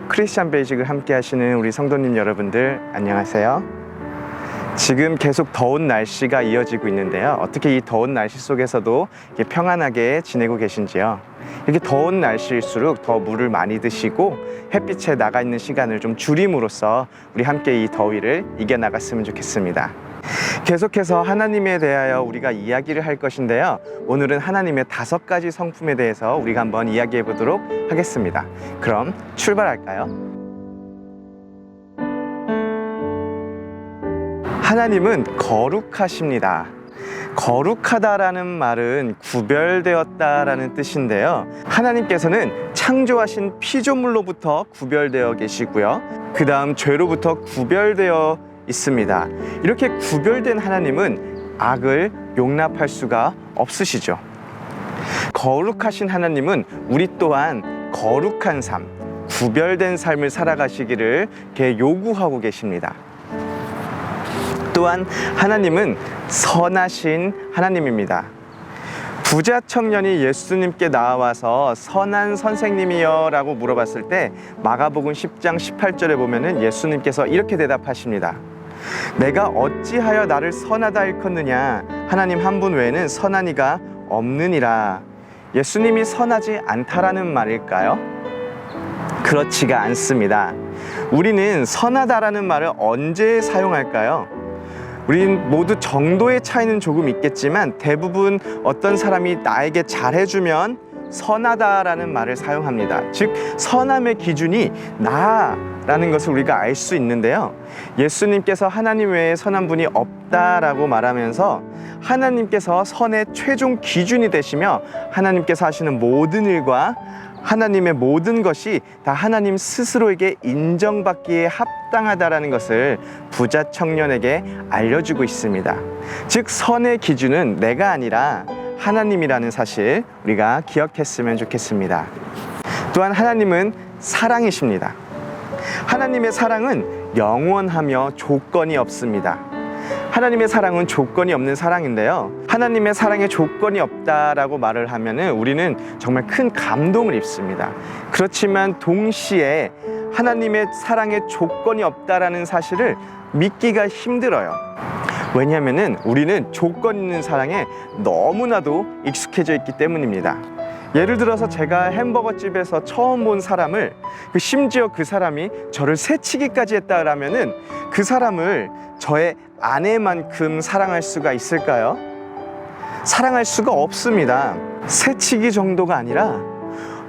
크리스찬 베이직을 함께 하시는 우리 성도님 여러분들 안녕하세요. 지금 계속 더운 날씨가 이어지고 있는데요. 어떻게 이 더운 날씨 속에서도 이렇게 평안하게 지내고 계신지요? 이렇게 더운 날씨일수록 더 물을 많이 드시고 햇빛에 나가 있는 시간을 좀 줄임으로써 우리 함께 이 더위를 이겨나갔으면 좋겠습니다. 계속해서 하나님에 대하여 우리가 이야기를 할 것인데요. 오늘은 하나님의 5가지 성품에 대해서 우리가 한번 이야기해 보도록 하겠습니다. 그럼 출발할까요? 하나님은 거룩하십니다. 거룩하다라는 말은 구별되었다라는 뜻인데요. 하나님께서는 창조하신 피조물로부터 구별되어 계시고요. 그 다음 죄로부터 구별되어 있습니다. 이렇게 구별된 하나님은 악을 용납할 수가 없으시죠. 거룩하신 하나님은 우리 또한 거룩한 삶, 구별된 삶을 살아가시기를 이렇게 요구하고 계십니다. 또한 하나님은 선하신 하나님입니다. 부자 청년이 예수님께 나와서 선한 선생님이여 라고 물어봤을 때 마가복음 10장 18절에 보면은 예수님께서 이렇게 대답하십니다. 내가 어찌하여 나를 선하다 일컫느냐? 하나님 한 분 외에는 선한 이가 없느니라. 예수님이 선하지 않다라는 말일까요? 그렇지가 않습니다. 우리는 선하다라는 말을 언제 사용할까요? 우린 모두 정도의 차이는 조금 있겠지만 대부분 어떤 사람이 나에게 잘해주면 선하다라는 말을 사용합니다. 즉 선함의 기준이 나라는 것을 우리가 알 수 있는데요. 예수님께서 하나님 외에 선한 분이 없다라고 말하면서 하나님께서 선의 최종 기준이 되시며 하나님께서 하시는 모든 일과 하나님의 모든 것이 다 하나님 스스로에게 인정받기에 합당하다라는 것을 부자 청년에게 알려주고 있습니다. 즉 선의 기준은 내가 아니라 하나님이라는 사실 우리가 기억했으면 좋겠습니다. 또한 하나님은 사랑이십니다. 하나님의 사랑은 영원하며 조건이 없습니다. 하나님의 사랑은 조건이 없는 사랑인데요. 하나님의 사랑에 조건이 없다라고 말을 하면은 우리는 정말 큰 감동을 입습니다. 그렇지만 동시에 하나님의 사랑에 조건이 없다라는 사실을 믿기가 힘들어요. 왜냐하면은 우리는 조건 있는 사랑에 너무나도 익숙해져 있기 때문입니다. 예를 들어서 제가 햄버거 집에서 처음 본 사람을 심지어 그 사람이 저를 새치기까지 했다라면은 그 사람을 저의 아내만큼 사랑할 수가 있을까요? 사랑할 수가 없습니다. 새치기 정도가 아니라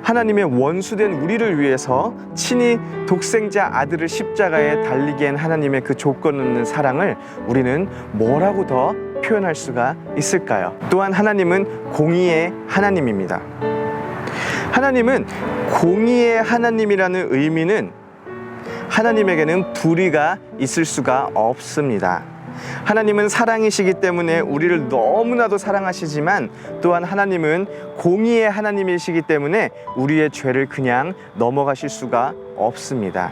하나님의 원수된 우리를 위해서 친히 독생자 아들을 십자가에 달리게 한 하나님의 그 조건 없는 사랑을 우리는 뭐라고 더 표현할 수가 있을까요? 또한 하나님은 공의의 하나님입니다. 하나님은 공의의 하나님이라는 의미는 하나님에게는 불의가 있을 수가 없습니다. 하나님은 사랑이시기 때문에 우리를 너무나도 사랑하시지만 또한 하나님은 공의의 하나님이시기 때문에 우리의 죄를 그냥 넘어가실 수가 없습니다.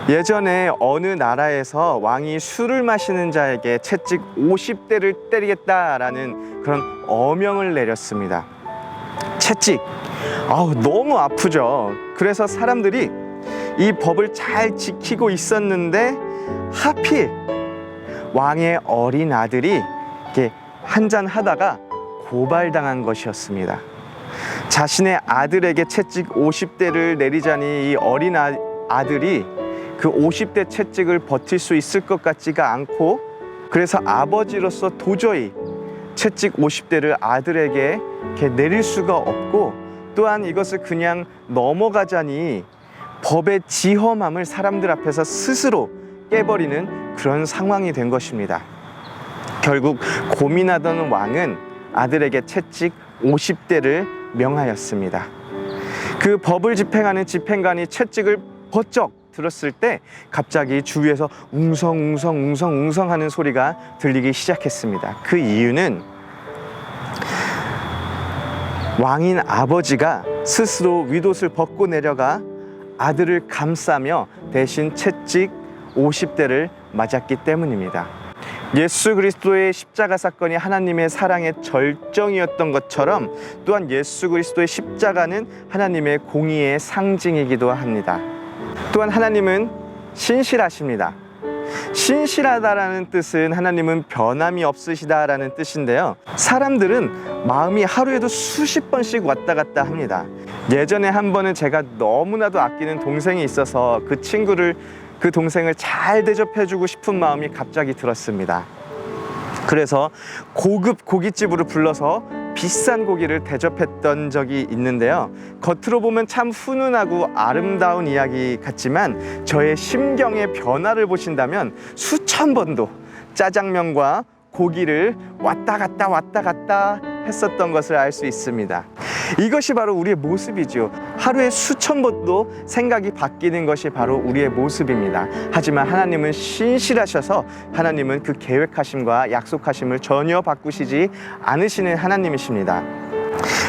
예전에 어느 나라에서 왕이 술을 마시는 자에게 채찍 50대를 때리겠다라는 그런 어명을 내렸습니다. 채찍, 너무 아프죠. 그래서 사람들이 이 법을 잘 지키고 있었는데 하필 왕의 어린 아들이 이렇게 한잔 하다가 고발당한 것이었습니다. 자신의 아들에게 채찍 50대를 내리자니 이 어린 아들이 그 50대 채찍을 버틸 수 있을 것 같지가 않고 그래서 아버지로서 도저히 채찍 50대를 아들에게 이렇게 내릴 수가 없고 또한 이것을 그냥 넘어가자니 법의 지엄함을 사람들 앞에서 스스로 깨버리는 그런 상황이 된 것입니다. 결국 고민하던 왕은 아들에게 채찍 50대를 명하였습니다. 그 법을 집행하는 집행관이 채찍을 버쩍 들었을 때 갑자기 주위에서 웅성 하는 소리가 들리기 시작했습니다. 그 이유는 왕인 아버지가 스스로 윗옷을 벗고 내려가 아들을 감싸며 대신 채찍 50대를 맞았기 때문입니다. 예수 그리스도의 십자가 사건이 하나님의 사랑의 절정이었던 것처럼 또한 예수 그리스도의 십자가는 하나님의 공의의 상징이기도 합니다. 또한 하나님은 신실하십니다. 신실하다라는 뜻은 하나님은 변함이 없으시다라는 뜻인데요. 사람들은 마음이 하루에도 수십 번씩 왔다 갔다 합니다. 예전에 한 번은 제가 너무나도 아끼는 동생이 있어서 그 동생을 잘 대접해주고 싶은 마음이 갑자기 들었습니다. 그래서 고급 고깃집으로 불러서 비싼 고기를 대접했던 적이 있는데요. 겉으로 보면 참 훈훈하고 아름다운 이야기 같지만 저의 심경의 변화를 보신다면 수천 번도 짜장면과 고기를 왔다 갔다 했었던 것을 알 수 있습니다. 이것이 바로 우리의 모습이죠. 하루에 수천 번도 생각이 바뀌는 것이 바로 우리의 모습입니다. 하지만 하나님은 신실하셔서 하나님은 그 계획하심과 약속하심을 전혀 바꾸시지 않으시는 하나님이십니다.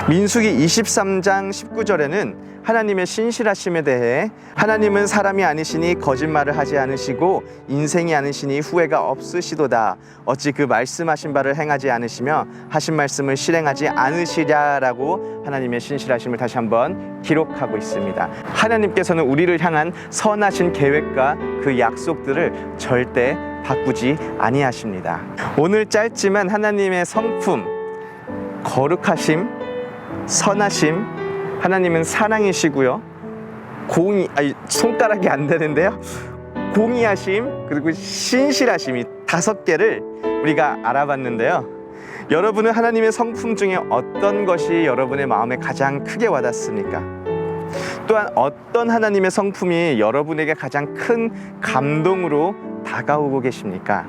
민수기 23장 19절에는 하나님의 신실하심에 대해 하나님은 사람이 아니시니 거짓말을 하지 않으시고 인생이 아니시니 후회가 없으시도다. 어찌 그 말씀하신 바를 행하지 않으시며 하신 말씀을 실행하지 않으시랴라고 하나님의 신실하심을 다시 한번 기록하고 있습니다. 하나님께서는 우리를 향한 선하신 계획과 그 약속들을 절대 바꾸지 아니하십니다. 오늘 짧지만 하나님의 성품, 거룩하심, 선하심, 하나님은 사랑이시고요. 손가락이 안 되는데요. 공의하심, 그리고 신실하심이 5개를 우리가 알아봤는데요. 여러분은 하나님의 성품 중에 어떤 것이 여러분의 마음에 가장 크게 와닿습니까? 또한 어떤 하나님의 성품이 여러분에게 가장 큰 감동으로 다가오고 계십니까?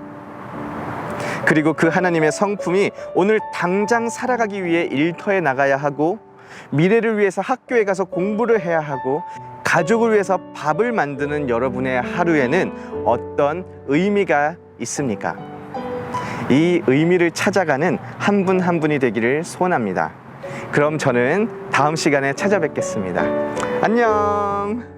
그리고 그 하나님의 성품이 오늘 당장 살아가기 위해 일터에 나가야 하고, 미래를 위해서 학교에 가서 공부를 해야 하고, 가족을 위해서 밥을 만드는 여러분의 하루에는 어떤 의미가 있습니까? 이 의미를 찾아가는 한 분 한 분이 되기를 소원합니다. 그럼 저는 다음 시간에 찾아뵙겠습니다. 안녕.